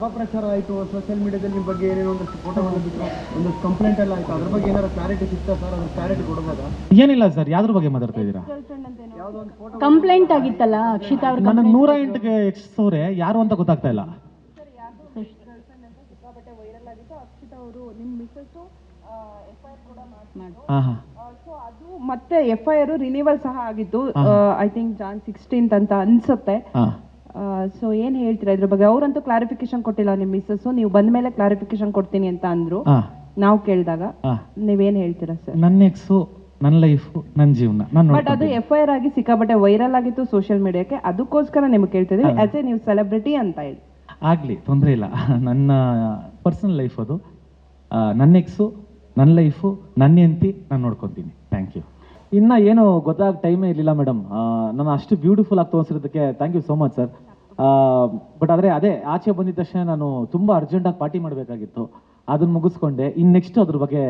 ಅಪಪ್ರಚಾರ ಆಯಿತು, ಸೋಷಿಯಲ್ ಮೀಡಿಯಾದಲ್ಲಿ ನಿಮ್ಮ ಬಗ್ಗೆ ಏನೇನೋ ಒಂದಷ್ಟು ಫೋಟೋವನ್ನು ಬಿಟ್ಟರು, ಒಂದಷ್ಟು ಕಂಪ್ಲೇಂಟ್ ಎಲ್ಲ ಆಯಿತು. ಅದ್ರ ಬಗ್ಗೆ ಏನಾದ್ರು ಕ್ಲಾರಿಟಿ ಸಿಗ್ತಾ ಸರ್? ಅದ್ರ ಕ್ಲಾರಿಟಿ ಕೊಡ್ಬೋದಾ? ಏನಿಲ್ಲ ಸರ್, ಯಾವ್ದ್ರ ಬಗ್ಗೆ ಮಾತಾಡ್ತಾ ಇದ್ದೀರಾ? ಯಾವುದೋ ಒಂದು ಫೋಟೋ ಕಂಪ್ಲೇಂಟ್ ಆಗಿತ್ತಲ್ಲ ಅಕ್ಷಿತಾ ಅವ್ರ ನನಗೆ 108ಗೆ ಎಕ್ಸವ್ರೆ, ಯಾರು ಅಂತ ಗೊತ್ತಾಗ್ತಾ ಇಲ್ಲ. ಸೊ ಅದು ಮತ್ತೆ FIR ರಿನಿವಲ್ ಸಹ ಆಗಿತ್ತು. ಐ ಥಿಂಕ್ ಜಾನ್ 16th ಅಂತ ಅನ್ಸುತ್ತೆ. ಸೊ ಏನ್ ಹೇಳ್ತೀರಾ ಇದ್ರ ಬಗ್ಗೆ? ಅವರಂತೂ ಕ್ಲಾರಿಫಿಕೇಶನ್ ಕೊಟ್ಟಿಲ್ಲ ನಿಮ್ಮ ಮಿಸ್ಸಸ್. ನೀವು ಬಂದ ಮೇಲೆ ಕ್ಲಾರಿಫಿಕೇಶನ್ ಕೊಡ್ತೀನಿ ಅಂತ ಅಂದ್ರು ನಾವು ಕೇಳಿದಾಗ. ನೀವೇನ್ ಹೇಳ್ತೀರಾ ಸರ್? ನನ್ನ ಎಕ್ಸು, ನನ್ನ ಲೈಫು, ನನ್ನ ಜೀವನ ನಾನು. ಬಟ್ ಅದು FIR ಆಗಿ ಸಿಕ್ಕಾಪಟ್ಟೆ ವೈರಲ್ ಆಗಿತ್ತು ಸೋಷಿಯಲ್ ಮೀಡಿಯಾಕ್ಕೆ. ಅದಕ್ಕೋಸ್ಕರ ನಿಮ್ಗೆ ಕೇಳ್ತಿದ್ವಿ ಆಸ್ ಎ ನೀವು ಸೆಲೆಬ್ರಿಟಿ ಅಂತ ಹೇಳಿ. ಆಗ್ಲಿ, ತೊಂದರೆ ಇಲ್ಲ. ನನ್ನ ಪರ್ಸನಲ್ ಲೈಫ್ ಅದು. ನನ್ನ ಎಕ್ಸು, ನನ್ನ ಲೈಫು, ನನ್ನ ಹೆಂಡತಿ ನಾನು ನೋಡ್ಕೊತೀನಿ. Thank you. ಇನ್ನು ಏನು ಗೊತ್ತಾಗ ಟೈಮೇ ಇರಲಿಲ್ಲ ಮೇಡಮ್. ನಾನು ಅಷ್ಟು ಬ್ಯೂಟಿಫುಲ್ ಆಗಿ ತೋರಿಸಿರೋದಕ್ಕೆ thank you so much sir. But ಆದರೆ ಅದೇ ಆಚೆ ಬಂದಿದ ತಕ್ಷಣ ನಾನು ತುಂಬ ಅರ್ಜೆಂಟಾಗಿ ಪಾರ್ಟಿ ಮಾಡಬೇಕಾಗಿತ್ತು. ಅದನ್ನು ಮುಗಿಸ್ಕೊಂಡೆ. ಇನ್ನು ನೆಕ್ಸ್ಟ್ ಅದ್ರ ಬಗ್ಗೆ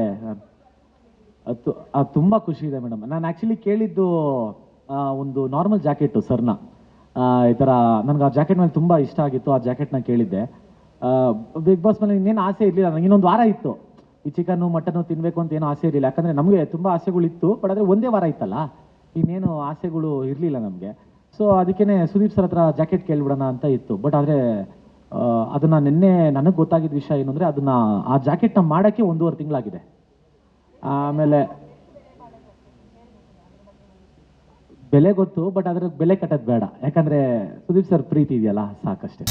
ಅದು ತುಂಬ ಖುಷಿ ಇದೆ ಮೇಡಮ್. ನಾನು ಆ್ಯಕ್ಚುಲಿ ಕೇಳಿದ್ದು ಒಂದು ನಾರ್ಮಲ್ ಜಾಕೆಟು ಸರ್ನ. ಈ ಥರ ನನಗೆ ಆ ಜಾಕೆಟ್ ಮೇಲೆ ತುಂಬ ಇಷ್ಟ ಆಗಿತ್ತು. ಆ ಜಾಕೆಟ್ನ ಕೇಳಿದ್ದೆ. ಬಿಗ್ ಬಾಸ್ ಮೇಲೆ ಇನ್ನೇನು ಆಸೆ ಇರಲಿಲ್ಲ ನನಗೆ. ಇನ್ನೊಂದು ವಾರ ಇತ್ತು ಈ ಚಿಕನ್ನು ಮಟನ್ನು ತಿನ್ನಬೇಕು ಅಂತ ಏನೂ ಆಸೆ ಇರಲಿಲ್ಲ. ಯಾಕಂದರೆ ನಮಗೆ ತುಂಬ ಆಸೆಗಳಿತ್ತು. ಬಟ್ ಆದರೆ ಒಂದೇ ವಾರ ಇತ್ತಲ್ಲ, ಇನ್ನೇನು ಆಸೆಗಳು ಇರಲಿಲ್ಲ ನಮಗೆ. ಸೊ ಅದಕ್ಕೇ ಸುದೀಪ್ ಸರ್ ಹತ್ರ ಜಾಕೆಟ್ ಕೇಳಿಬಿಡೋಣ ಅಂತ ಇತ್ತು. ಬಟ್ ಆದರೆ ಅದನ್ನು ನಿನ್ನೆ ನನಗೆ ಗೊತ್ತಾಗಿದ್ದ ವಿಷಯ ಏನು ಅಂದರೆ, ಅದನ್ನು ಆ ಜಾಕೆಟ್ನ ಮಾಡೋಕ್ಕೆ 1.5 ತಿಂಗಳಾಗಿದೆ. ಆಮೇಲೆ ಬೆಲೆ ಗೊತ್ತು, ಬಟ್ ಅದ್ರ ಬೆಲೆ ಕಟ್ಟೋದು ಬೇಡ. ಯಾಕಂದರೆ ಸುದೀಪ್ ಸರ್ ಪ್ರೀತಿ ಇದೆಯಲ್ಲ, ಸಾಕಷ್ಟೇ.